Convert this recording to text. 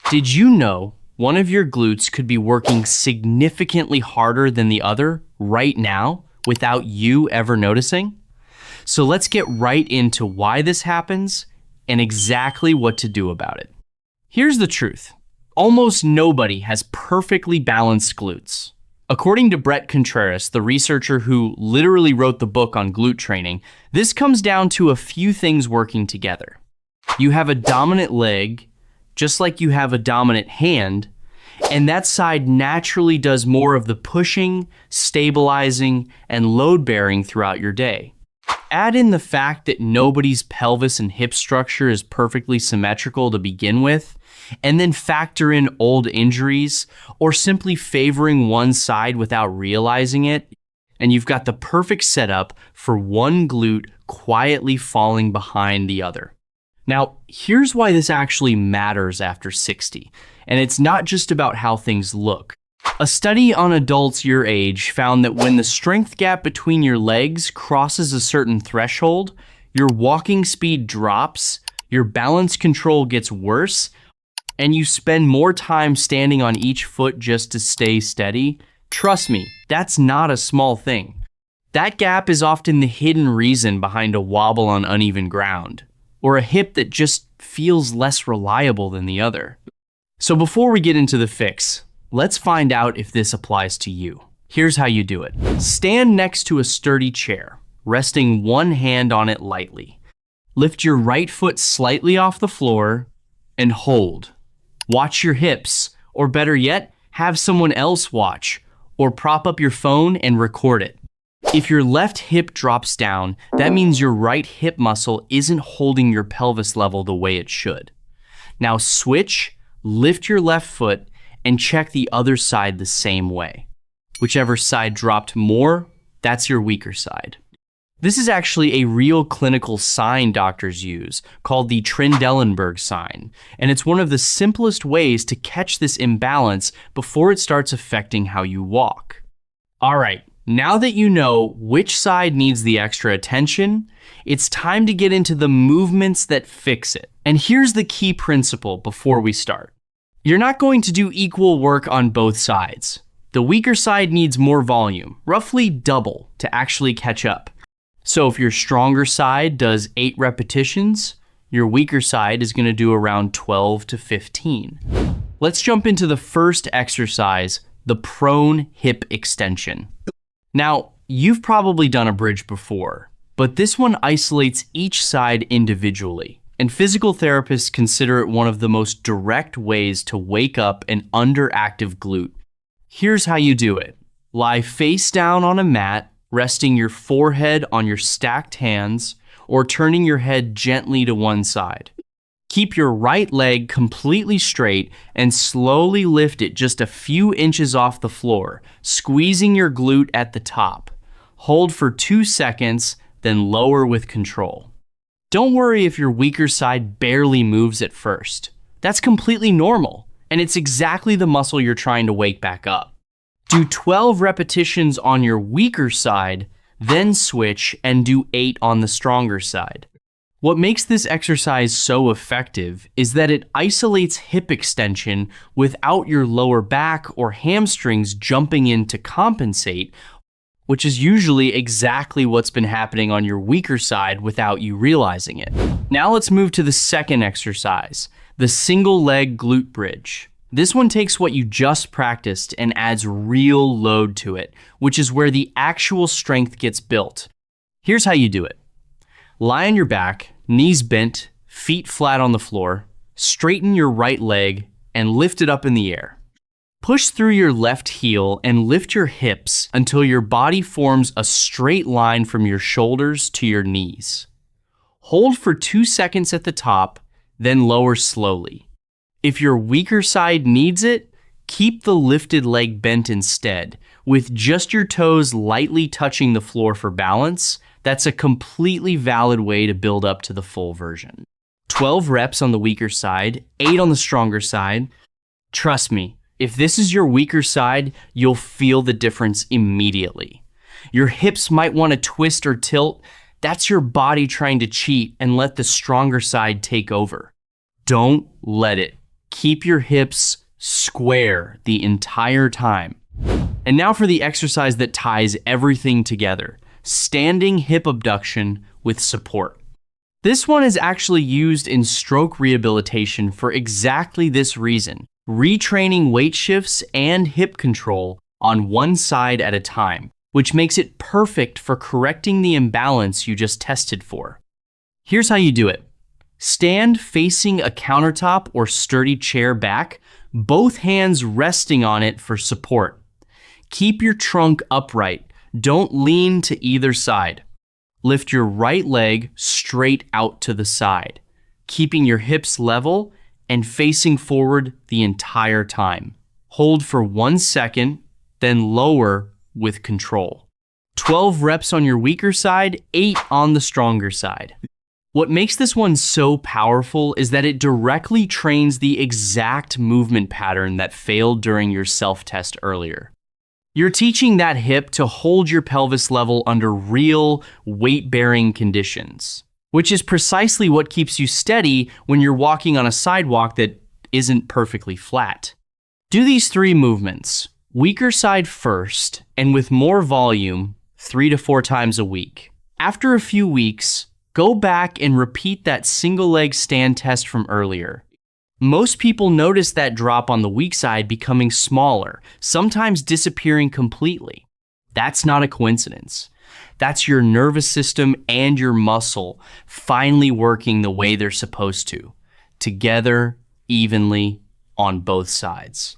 Did you know one of your glutes could be working significantly harder than the other right now without you ever noticing? So let's get right into why this happens and exactly what to do about it. Here's the truth. Almost nobody has perfectly balanced glutes. According to Brett Contreras, the researcher who literally wrote the book on glute training, this comes down to a few things working together. You have a dominant leg, just like you have a dominant hand, and that side naturally does more of the pushing, stabilizing, and load bearing throughout your day. Add in the fact that nobody's pelvis and hip structure is perfectly symmetrical to begin with, and then factor in old injuries or simply favoring one side without realizing it, and you've got the perfect setup for one glute quietly falling behind the other. Now, here's why this actually matters after 60, and it's not just about how things look. A study on adults your age found that when the strength gap between your legs crosses a certain threshold, your walking speed drops, your balance control gets worse, and you spend more time standing on each foot just to stay steady. Trust me, that's not a small thing. That gap is often the hidden reason behind a wobble on uneven ground, or a hip that just feels less reliable than the other. So before we get into the fix, let's find out if this applies to you. Here's how you do it. Stand next to a sturdy chair, resting one hand on it lightly. Lift your right foot slightly off the floor and hold. Watch your hips, or better yet, have someone else watch, or prop up your phone and record it. If your left hip drops down, that means your right hip muscle isn't holding your pelvis level the way it should. Now switch, lift your left foot, and check the other side the same way. Whichever side dropped more, that's your weaker side. This is actually a real clinical sign doctors use called the Trendelenburg sign, and it's one of the simplest ways to catch this imbalance before it starts affecting how you walk. All right, now that you know which side needs the extra attention, it's time to get into the movements that fix it. And here's the key principle before we start. You're not going to do equal work on both sides. The weaker side needs more volume, roughly double, to actually catch up. So if your stronger side does 8 repetitions, your weaker side is going to do around 12 to 15. Let's jump into the first exercise, the prone hip extension. Now, you've probably done a bridge before, but this one isolates each side individually, and physical therapists consider it one of the most direct ways to wake up an underactive glute. Here's how you do it. Lie face down on a mat, resting your forehead on your stacked hands, or turning your head gently to one side. Keep your right leg completely straight and slowly lift it just a few inches off the floor, squeezing your glute at the top. Hold for 2 seconds, then lower with control. Don't worry if your weaker side barely moves at first. That's completely normal, and it's exactly the muscle you're trying to wake back up. Do 12 repetitions on your weaker side, then switch and do 8 on the stronger side. What makes this exercise so effective is that it isolates hip extension without your lower back or hamstrings jumping in to compensate, which is usually exactly what's been happening on your weaker side without you realizing it. Now let's move to the second exercise, the single leg glute bridge. This one takes what you just practiced and adds real load to it, which is where the actual strength gets built. Here's how you do it. Lie on your back, knees bent, feet flat on the floor, straighten your right leg, and lift it up in the air. Push through your left heel and lift your hips until your body forms a straight line from your shoulders to your knees. Hold for 2 seconds at the top, then lower slowly. If your weaker side needs it, keep the lifted leg bent instead, with just your toes lightly touching the floor for balance. That's a completely valid way to build up to the full version. 12 reps on the weaker side, 8 on the stronger side. Trust me, if this is your weaker side, you'll feel the difference immediately. Your hips might want to twist or tilt. That's your body trying to cheat and let the stronger side take over. Don't let it. Keep your hips square the entire time. And now for the exercise that ties everything together, standing hip abduction with support. This one is actually used in stroke rehabilitation for exactly this reason, retraining weight shifts and hip control on one side at a time, which makes it perfect for correcting the imbalance you just tested for. Here's how you do it. Stand facing a countertop or sturdy chair back, both hands resting on it for support. Keep your trunk upright. Don't lean to either side. Lift your right leg straight out to the side, keeping your hips level and facing forward the entire time. Hold for 1 second, then lower with control. 12 reps on your weaker side, 8 on the stronger side. What makes this one so powerful is that it directly trains the exact movement pattern that failed during your self-test earlier. You're teaching that hip to hold your pelvis level under real weight-bearing conditions, which is precisely what keeps you steady when you're walking on a sidewalk that isn't perfectly flat. Do these 3 movements, weaker side first, and with more volume, 3 to 4 times a week. After a few weeks, go back and repeat that single leg stand test from earlier. Most people notice that drop on the weak side becoming smaller, sometimes disappearing completely. That's not a coincidence. That's your nervous system and your muscle finally working the way they're supposed to, together, evenly, on both sides.